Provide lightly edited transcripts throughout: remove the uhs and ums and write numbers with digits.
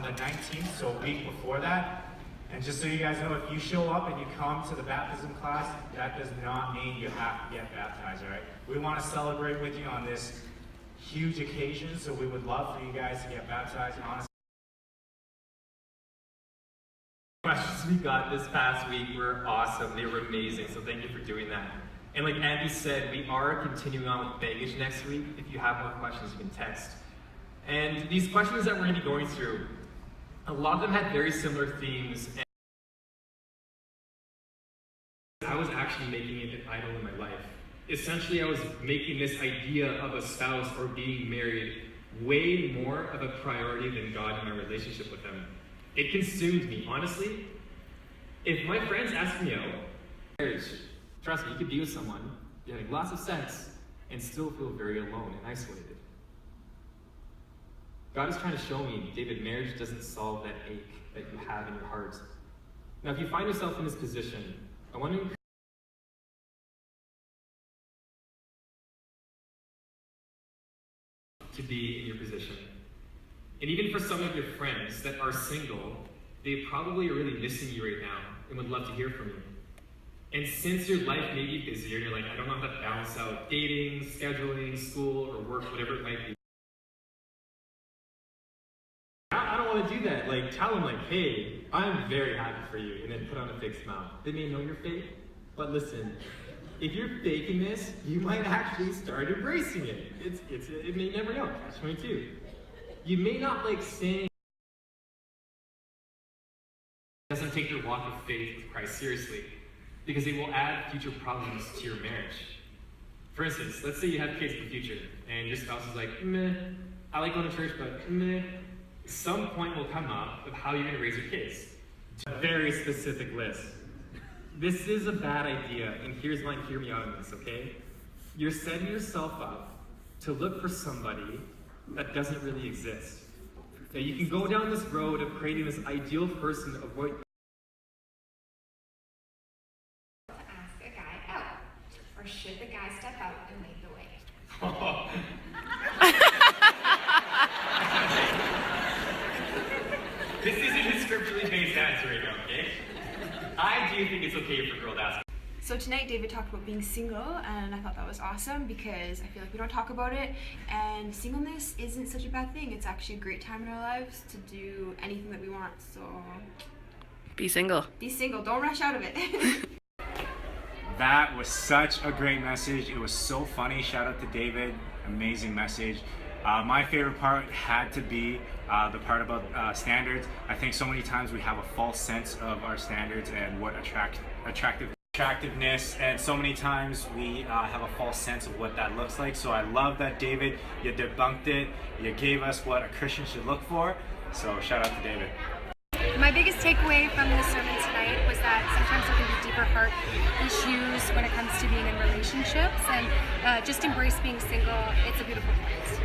the 19th, so a week before that. And just so you guys know, if you show up and you come to the baptism class, that does not mean you have to get baptized, all right? We want to celebrate with you on this huge occasion, so we would love for you guys to get baptized, honestly. Questions we got this past week were awesome. They were amazing, so thank you for doing that. And like Andy said, we are continuing on with baggage next week. If you have more questions, you can text. And these questions that we're going to be going through, a lot of them had very similar themes. And I was actually making it an idol in my life. Essentially, I was making this idea of a spouse or being married way more of a priority than God in my relationship with Him. It consumed me, honestly. If my friends ask me out, marriage, trust me, you could be with someone, having lots of sex, and still feel very alone and isolated. God is trying to show me, David, marriage doesn't solve that ache that you have in your heart. Now, if you find yourself in this position, I want to be in your position. And even for some of your friends that are single, they probably are really missing you right now and would love to hear from you. And since your life may be busy, and you're like, I don't know how to balance out dating, scheduling, school, or work, whatever it might be. I don't want to do that. Like, tell them, like, hey, I'm very happy for you, and then put on a fake smile. They may know you're fake, but listen, if you're faking this, you might actually start embracing it. It may never know. Catch-22. You may not like saying doesn't take your walk of faith with Christ seriously, because it will add future problems to your marriage. For instance, let's say you have kids in the future, and your spouse is like, meh, I like going to church, but meh. Some point will come up of how you're going to raise your kids. A very specific list. This is a bad idea, and hear me out on this, okay? You're setting yourself up to look for somebody that doesn't really exist. Now you can go down this road of creating this ideal person of what to ask a guy out, or should the guy step out and lead the way? This isn't a scripturally based answer right now, okay? I do think it's okay for a girl to ask. So tonight David talked about being single, and I thought that was awesome because I feel like we don't talk about it, and singleness isn't such a bad thing. It's actually a great time in our lives to do anything that we want, so be single. Be single, don't rush out of it. That was such a great message. It was so funny. Shout out to David, amazing message. My favorite part had to be the part about standards. I think so many times we have a false sense of our standards and what attractiveness, and so many times we have a false sense of what that looks like. So I love that, David, you debunked it. You gave us what a Christian should look for. So shout out to David. My biggest takeaway from the sermon tonight was that sometimes there can be deeper heart issues when it comes to being in relationships, and just embrace being single. It's a beautiful place.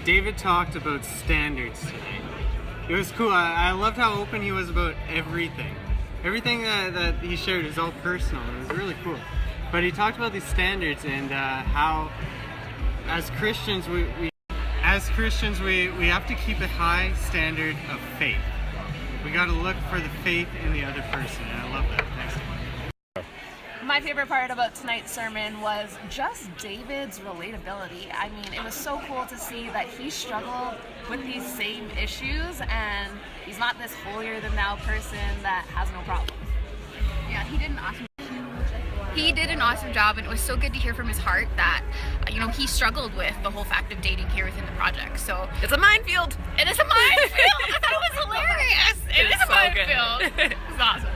David talked about standards tonight. It was cool. I loved how open he was about everything. Everything that he shared is all personal. It was really cool. But he talked about these standards and how, as Christians, we have to keep a high standard of faith. We got to look for the faith in the other person, and I love that. Thanks. My favorite part about tonight's sermon was just David's relatability. I mean, it was so cool to see that he struggled with these same issues, and he's not this holier-than-thou person that has no problems. Yeah, he did an awesome job, and it was so good to hear from his heart that, he struggled with the whole fact of dating here within the project. So It's a minefield. it is a minefield. I thought it was hilarious. It is a so good. minefield. It's awesome.